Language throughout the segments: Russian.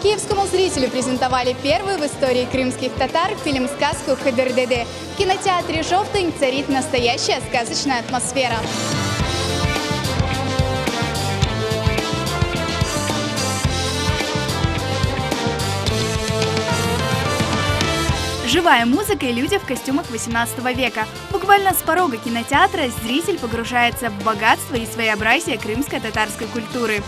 киевскому зрителю презентовали первый в истории крымских татар фильм «Сказку Хыдырдыды». В кинотеатре «Жовтынь» царит настоящая сказочная атмосфера. Живая музыка и люди в костюмах 18 века. Буквально с порога кинотеатра зритель погружается в богатство и своеобразие крымской татарской культуры.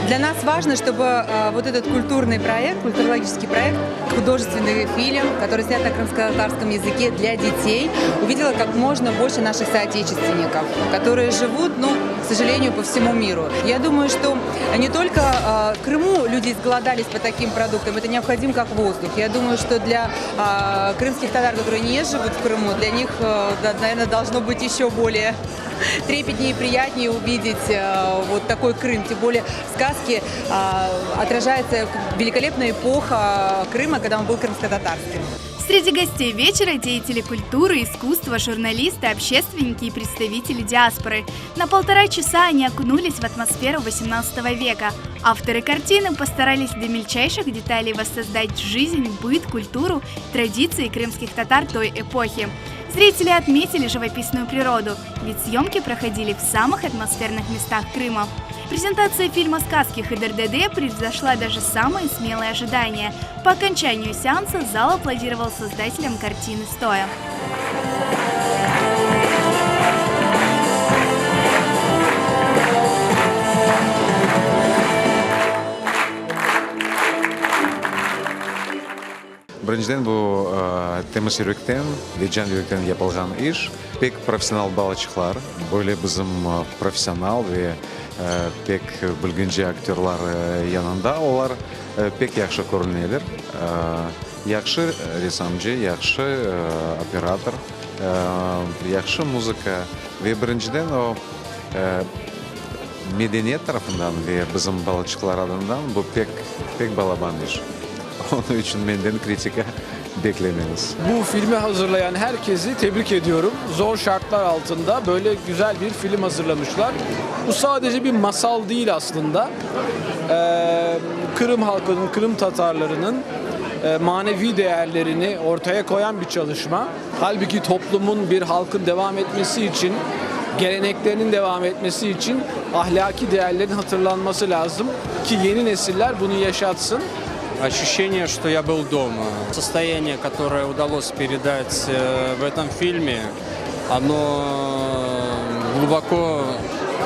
Для нас важно, чтобы вот этот культурный проект, культурологический проект, художественный фильм, который снят на крымско-татарском языке для детей, увидела как можно больше наших соотечественников, которые живут, к сожалению, по всему миру. Я думаю, что не только в Крыму люди изголодались по таким продуктам, это необходимо как воздух. Я думаю, что для крымских татар, которые не живут в Крыму, для них, наверное, должно быть еще более трепетнее и приятнее увидеть вот такой Крым. Тем более в сказке отражается великолепная эпоха Крыма, когда он был крымско-татарским. Среди гостей вечера деятели культуры, искусства, журналисты, общественники и представители диаспоры. На 1,5 часа они окунулись в атмосферу 18 века. Авторы картины постарались до мельчайших деталей воссоздать жизнь, быт, культуру, традиции крымских татар той эпохи. Зрители отметили живописную природу, ведь съемки проходили в самых атмосферных местах Крыма. Презентация фильма «Сказки Хыдырдыды» превзошла даже самые смелые ожидания. По окончанию сеанса зал аплодировал создателям картины стоя. Біріншіден бұл темір жүректен, жан жүректен yapılған іш. Пек профессионал балачықлар, böyle bizim профессионал ve pek білгенже актерлар yanında. Олар pek yaxşı көрінелер. Yaxşı resamcı, yaxşı operatör, yaxşı muzika ve birinciden o medeniyet tarafından ve bizim balacıklar adından bu pek balaban iş. Onun için benden kritika beklemeniz. Bu filmi hazırlayan herkesi tebrik ediyorum. Zor şartlar altında böyle güzel bir film hazırlamışlar. Bu sadece bir masal değil aslında. Kırım halkının, Kırım Tatarlarının manevi değerlerini ortaya koyan bir çalışma. Halbuki toplumun, bir halkın devam etmesi için, geleneklerinin devam etmesi için ahlaki değerlerin hatırlanması lazım ki yeni nesiller bunu yaşatsın. Ощущение, что я был дома. Состояние, которое удалось передать в этом фильме, оно глубоко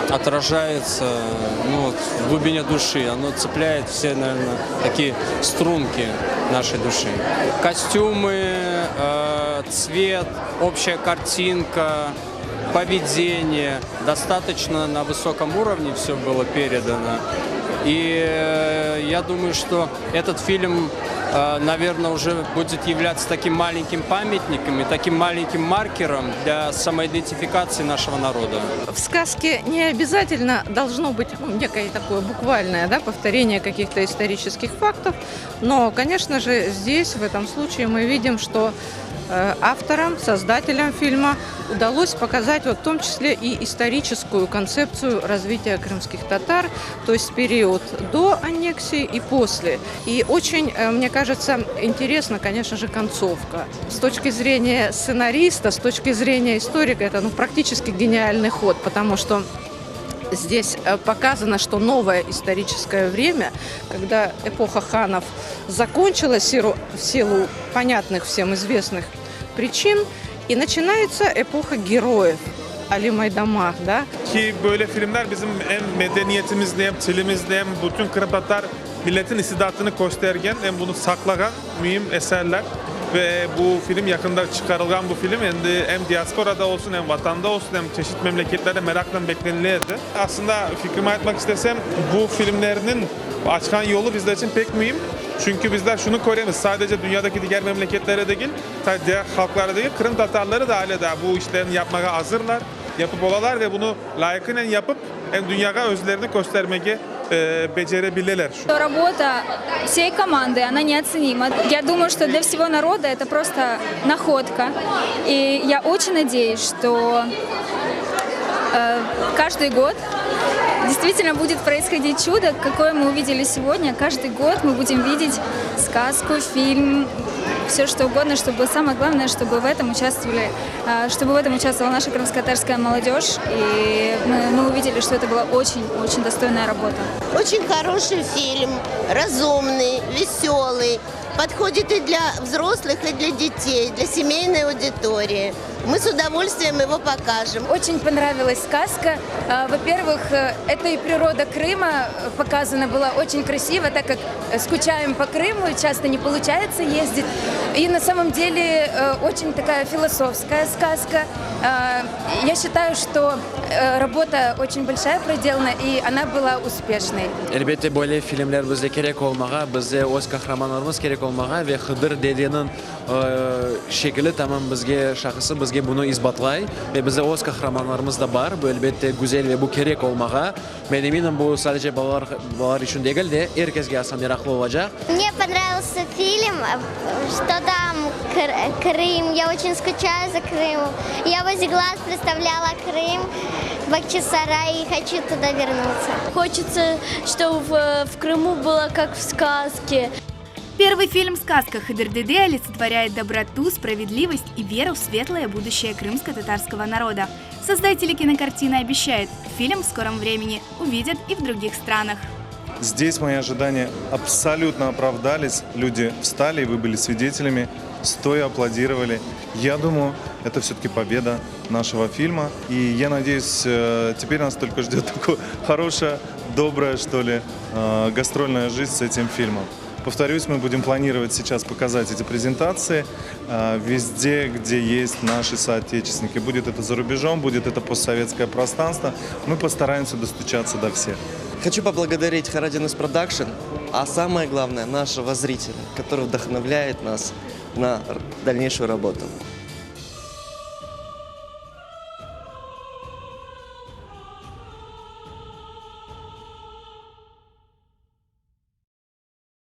отражается в глубине души. Оно цепляет все, наверное, такие струнки нашей души. Костюмы, цвет, общая картинка, поведение. Достаточно на высоком уровне все было передано. И я думаю, что этот фильм, наверное, уже будет являться таким маленьким памятником и таким маленьким маркером для самоидентификации нашего народа. В сказке не обязательно должно быть некое такое буквальное повторение каких-то исторических фактов, но, конечно же, здесь, в этом случае, мы видим, что авторам, создателям фильма удалось показать в том числе и историческую концепцию развития крымских татар, то есть период до аннексии и после. И очень, мне кажется, интересна, конечно же, концовка. С точки зрения сценариста, с точки зрения историка, это практически гениальный ход, потому что здесь показано, что новое историческое время, когда эпоха ханов закончилась в силу понятных всем известных причин, и начинается эпоха героев. Ali Maydama da. Ki böyle filmler bizim hem medeniyetimizde hem tilimizde hem bütün Kırım Tatar milletin istidatını göstergen hem bunu saklayan mühim eserler. Ve bu film yakında çıkarılgan bu film hem diasporada olsun hem vatanda olsun hem çeşitli memleketlerde merakla beklenilirdi. Aslında fikrimi aytmak istesem bu filmlerinin açkan yolu bizler için pek mühim. Çünkü bizler şunu koruyoruz, sadece dünyadaki diğer memleketlere değil, diğer halklara değil, Kırım Tatarları da hala bu işlerini yapmaya hazırlar, yapıp olalar ve bunu layıkıyla yapıp hem dünyaya özlerini göstermeye becerebilirler. Работа всей команды, она неоценима. Я думаю, что для всего народа это просто находка. И я очень надеюсь, что каждый год действительно будет происходить чудо, какое мы увидели сегодня. Каждый год мы будем видеть сказку, фильм, все что угодно, чтобы самое главное, чтобы в этом участвовала наша крымско-татарская молодежь. И мы увидели, что это была очень достойная работа. Очень хороший фильм, разумный, веселый. Подходит и для взрослых, и для детей, для семейной аудитории. Мы с удовольствием его покажем. Очень понравилась сказка. Во-первых, это и природа Крыма показана была очень красиво, так как скучаем по Крыму, часто не получается ездить. И на самом деле очень такая философская сказка. Я считаю, что работа очень большая проделана, и она была успешной. Elbette böyle filmler bize gerek olmağa, bize öz kahramanlarımız gerek olmağa ve Hıdır dedenin şekli tamam bizge şahısı bizge bunu isbatlay ve bize öz kahramanlarımız da var. Bu elbette güzel ve bu gerek olmağa. Ben eminim bu sadece balalar için değil de herkesge asan meraklı olacak. Мне понравился фильм, что там Крым. Я очень скучаю за Крымом. Я возле глаз представляла Крым, Бахчисарай, и хочу туда вернуться. Хочется, чтобы в Крыму было как в сказке. Первый фильм «Сказка Хыдырдыды» олицетворяет доброту, справедливость и веру в светлое будущее крымско-татарского народа. Создатели кинокартины обещают, фильм в скором времени увидят и в других странах. Здесь мои ожидания абсолютно оправдались. Люди встали, и вы были свидетелями, стоя аплодировали. Я думаю, это все-таки победа нашего фильма. И я надеюсь, теперь нас только ждет такая хорошая, добрая, что ли, гастрольная жизнь с этим фильмом. Повторюсь, мы будем планировать сейчас показать эти презентации везде, где есть наши соотечественники. Будет это за рубежом, будет это постсоветское пространство. Мы постараемся достучаться до всех. Хочу поблагодарить Харадинес Продакшн, а самое главное нашего зрителя, который вдохновляет нас на дальнейшую работу.